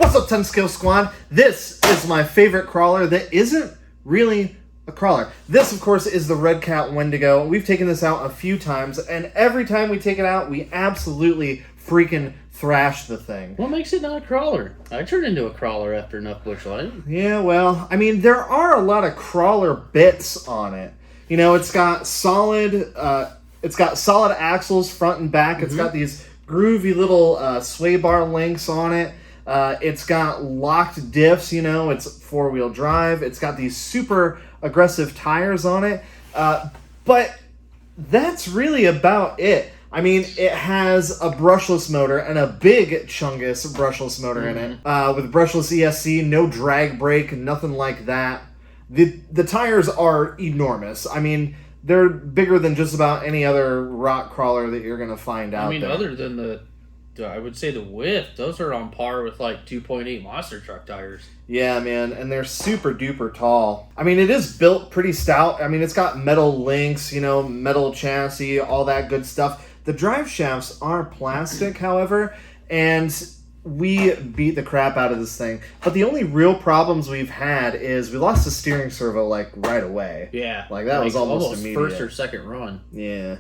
What's up, 10 Scale Squad? This is my favorite crawler that isn't really a crawler. This, of course, is the Redcat Wendigo. We've taken this out a few times, and every time we take it out, we absolutely freaking thrash the thing. What makes it not a crawler? I turned into a crawler after enough bush light. Yeah, well, I mean, there are a lot of crawler bits on it. You know, it's got solid axles front and back. It's got these groovy little sway bar links on it. It's got locked diffs, you know, it's four-wheel drive. It's got these super aggressive tires on it. But that's really about it. I mean, it has a brushless motor and a big Chungus brushless motor in it. With brushless ESC, no drag brake, nothing like that. The tires are enormous. I mean, they're bigger than just about any other rock crawler that you're going to find out there. I mean, other than I would say the width, those are on par with like 2.8 monster truck tires. Yeah, man, and they're super duper tall. I mean, it is built pretty stout. I mean, it's got metal links, you know, metal chassis, all that good stuff. The drive shafts are plastic, however, and we beat the crap out of this thing. But the only real problems we've had is we lost the steering servo, like, right away. Yeah. Like, that was almost immediate. First or second run. Yeah.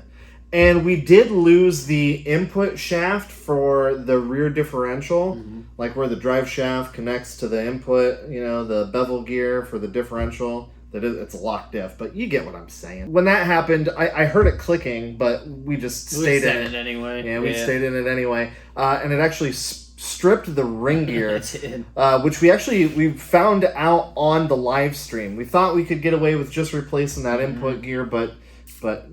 And we did lose the input shaft for the rear differential, like where the drive shaft connects to the input, you know, the bevel gear for the differential. It's a locked diff, but you get what I'm saying. When that happened, I heard it clicking, but we just stayed in it anyway. Yeah, we stayed in it anyway. And it actually stripped the ring gear, which we found out on the live stream. We thought we could get away with just replacing that input gear, but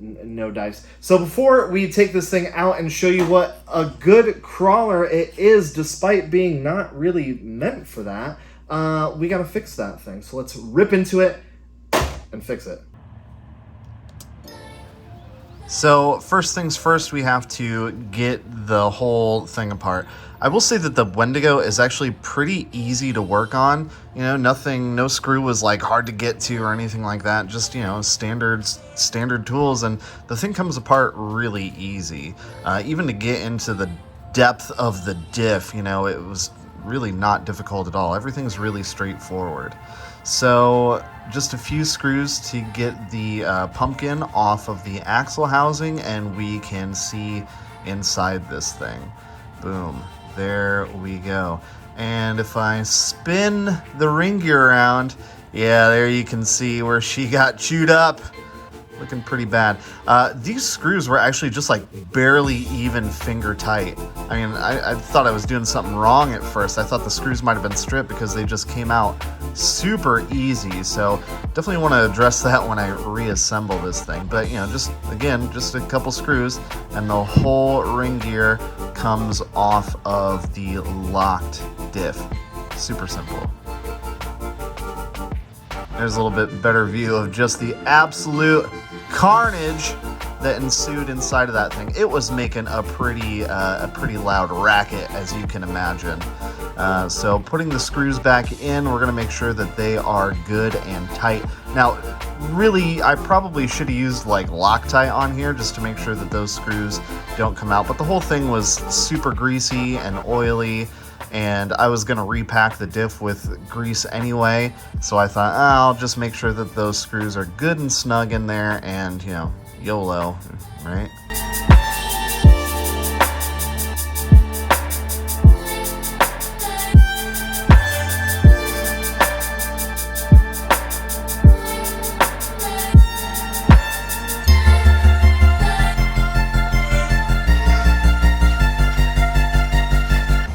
no dice. So before we take this thing out and show you what a good crawler it is, despite being not really meant for that, we gotta fix that thing. So let's rip into it and fix it. So first things first, we have to get the whole thing apart. I will say that the Wendigo is actually pretty easy to work on. You know, no screw was like hard to get to or anything like that. Just, you know, standard tools, and the thing comes apart really easy. Even to get into the depth of the diff, you know, it was really not difficult at all. Everything's really straightforward. So just a few screws to get the pumpkin off of the axle housing, and we can see inside this thing. Boom. There we go. And if I spin the ring gear around, yeah, there you can see where she got chewed up. Looking pretty bad. These screws were actually just like barely even finger tight. I mean, I thought I was doing something wrong at first. I thought the screws might have been stripped because they just came out super easy. So definitely want to address that when I reassemble this thing. But, you know, just a couple screws and the whole ring gear comes off of the locked diff. Super simple. There's a little bit better view of just the absolute carnage that ensued inside of that thing. It was making a pretty loud racket, as you can imagine. So putting the screws back in, we're gonna make sure that they are good and tight. Now, really, I probably should have used like Loctite on here just to make sure that those screws don't come out, but the whole thing was super greasy and oily, and I was gonna repack the diff with grease anyway, so I thought, I'll just make sure that those screws are good and snug in there, and, you know, YOLO, right?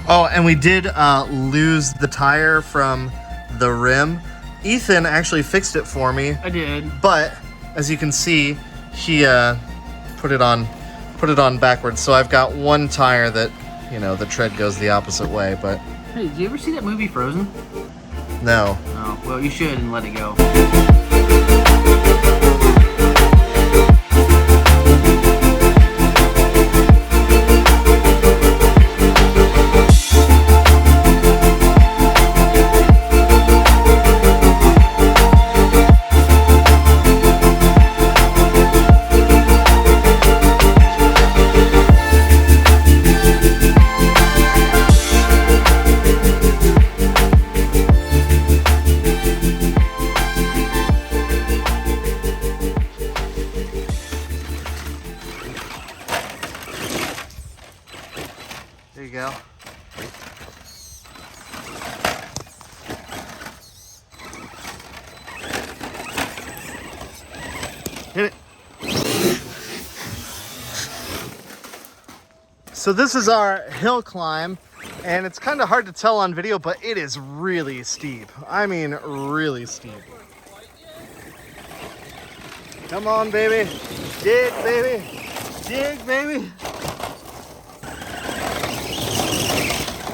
Oh, and we did lose the tire from the rim. Ethan actually fixed it for me. I did. But as you can see, he put it on backwards. So I've got one tire that, you know, the tread goes the opposite way. But hey, did you ever see that movie Frozen? No. Oh, well, you should and let it go. So this is our hill climb, and it's kind of hard to tell on video, but it is really steep. I mean, really steep. Come on, baby. Dig, baby. Dig, baby.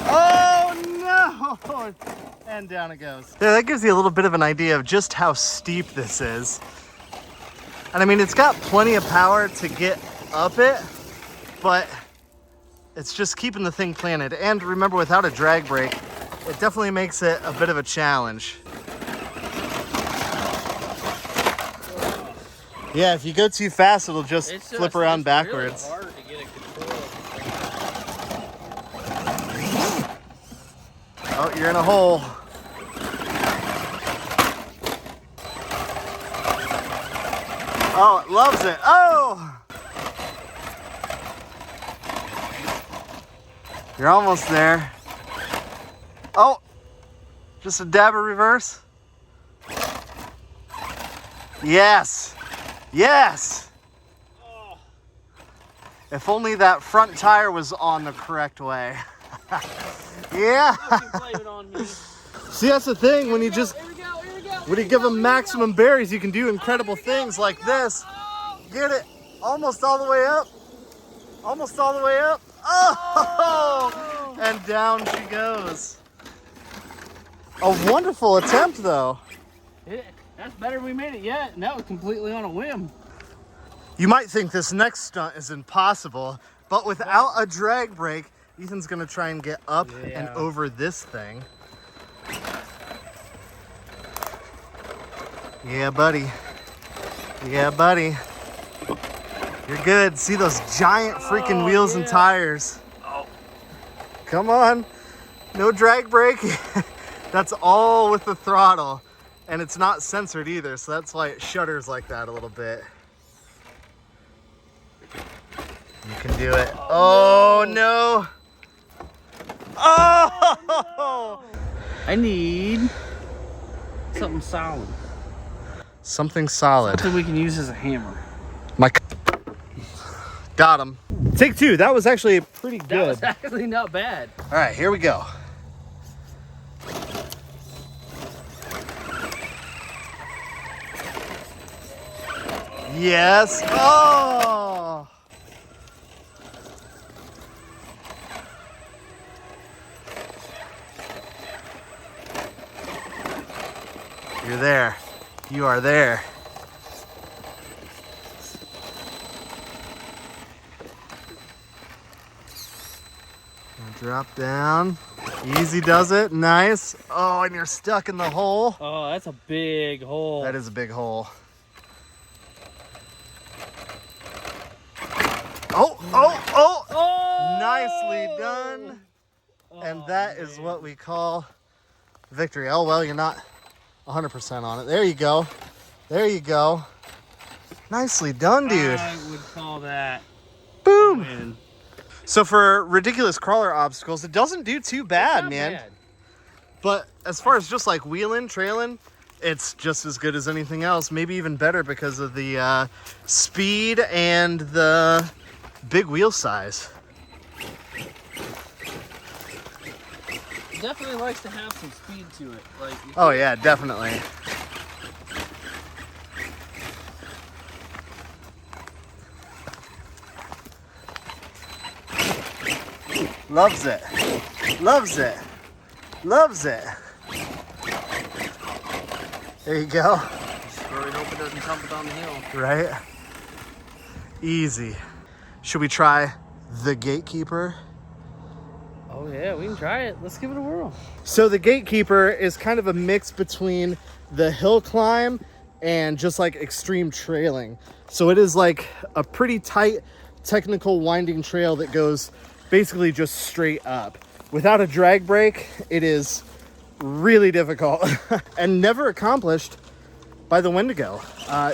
Oh, no. And down it goes. Yeah, that gives you a little bit of an idea of just how steep this is. And I mean, it's got plenty of power to get up it, but it's just keeping the thing planted. And remember, without a drag brake, it definitely makes it a bit of a challenge. Yeah, if you go too fast, it'll just flip around backwards. Really hard to get a control. Oh, you're in a hole. Oh, it loves it. Oh! You're almost there. Oh! Just a dab of reverse. Yes! Yes! Oh. If only that front tire was on the correct way. Yeah! Blame it on me. See, that's the thing, when you just... Here we go. When you give them maximum berries, you can do incredible things like this. Get it almost all the way up. Almost all the way up. Oh! And down she goes. A wonderful attempt, though. That's better than we made it yet. And that was completely on a whim. You might think this next stunt is impossible, but without a drag brake, Ethan's gonna try and get up and over this thing. Yeah, buddy. Yeah, buddy. You're good. See those giant freaking wheels and tires. Oh. Come on. No drag brake. That's all with the throttle. And it's not censored either, so that's why it shudders like that a little bit. You can do it. Oh, no. Oh! I need something solid. Something solid. Something we can use as a hammer. Got him. Take two. That was actually pretty good. That was actually not bad. All right, here we go. Yes. Oh! You're there. You are there. Drop down. Easy does it. Nice. Oh, and you're stuck in the hole. Oh, that's a big hole. That is a big hole. Oh, oh, oh! Oh! Nicely done. And that is what we call victory. Oh, well, you're not 100% on it. There you go. There you go. Nicely done, dude. I would call that Boom. a win. So for ridiculous crawler obstacles, it doesn't do too bad, man. Bad. But as far as just like wheeling, trailing, it's just as good as anything else. Maybe even better because of the speed and the big wheel size. It definitely likes to have some speed to it. Like. Oh yeah, definitely. Loves it. Loves it. Loves it. There you go. Just really hope it doesn't tumble down the hill. Right? Easy. Should we try the gatekeeper? Oh yeah, we can try it. Let's give it a whirl. So the gatekeeper is kind of a mix between the hill climb and just like extreme trailing. So it is like a pretty tight, technical winding trail that goes basically just straight up. Without a drag brake, it is really difficult and never accomplished by the Wendigo.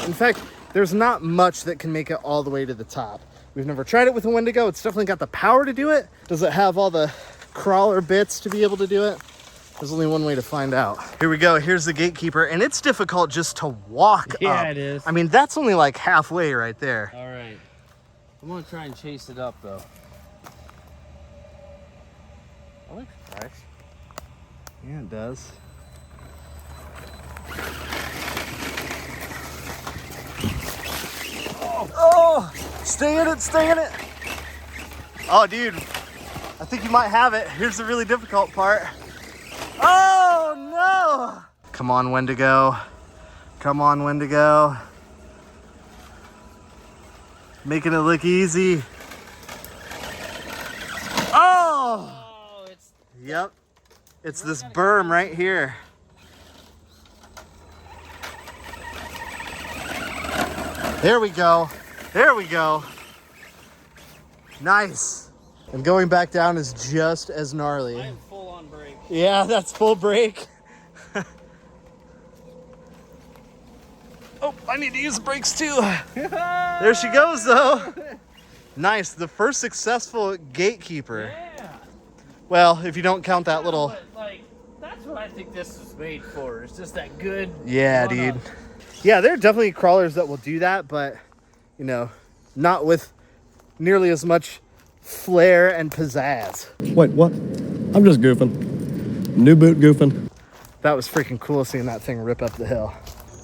In fact, there's not much that can make it all the way to the top. We've never tried it with a Wendigo. It's definitely got the power to do it. Does it have all the crawler bits to be able to do it? There's only one way to find out. Here we go. Here's the gatekeeper, and it's difficult just to walk up. Yeah, it is. I mean, that's only like halfway right there. All right. I'm gonna try and chase it up though. That looks fresh. Yeah, it does. Oh, stay in it, stay in it. Oh, dude, I think you might have it. Here's the really difficult part. Oh, no. Come on, Wendigo. Come on, Wendigo. Making it look easy. Oh! Oh, it's... Yep. It's this berm right here. There we go. There we go. Nice. And going back down is just as gnarly. I am full on brake. Yeah, that's full brake. Oh, I need to use the brakes too. There she goes though. Nice, the first successful gatekeeper. Yeah. Well, if you don't count that little... But, like, that's what I think this is made for. It's just that good... Yeah, dude. Yeah, there are definitely crawlers that will do that, but, you know, not with nearly as much flair and pizzazz. Wait, what? I'm just goofing. New boot goofing. That was freaking cool seeing that thing rip up the hill.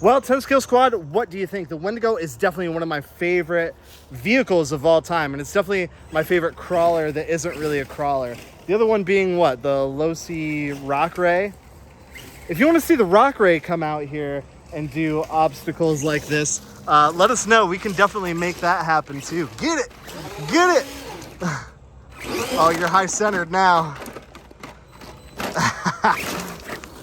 Well, 10 Skill Squad, what do you think? The Wendigo is definitely one of my favorite vehicles of all time, and it's definitely my favorite crawler that isn't really a crawler. The other one being what? The Losi Rock Ray. If you want to see the Rock Ray come out here and do obstacles like this, let us know. We can definitely make that happen too. Get it! Get it! Oh, you're high-centered now.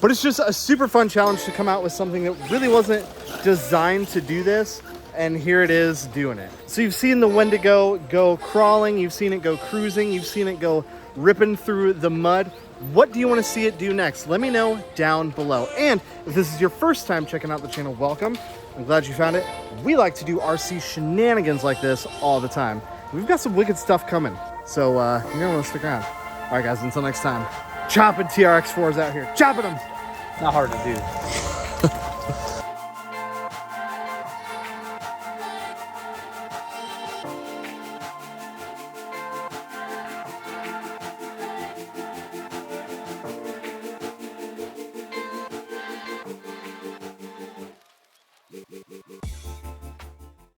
But it's just a super fun challenge to come out with something that really wasn't designed to do this, and here it is doing it. So you've seen the Wendigo go crawling, you've seen it go cruising, you've seen it go ripping through the mud. What do you want to see it do next? Let me know down below. And if this is your first time checking out the channel, welcome. I'm glad you found it. We like to do RC shenanigans like this all the time. We've got some wicked stuff coming, so you're gonna want to stick around. All right, guys, until next time. Chopping TRX4s out here. Chopping them. Not hard to do.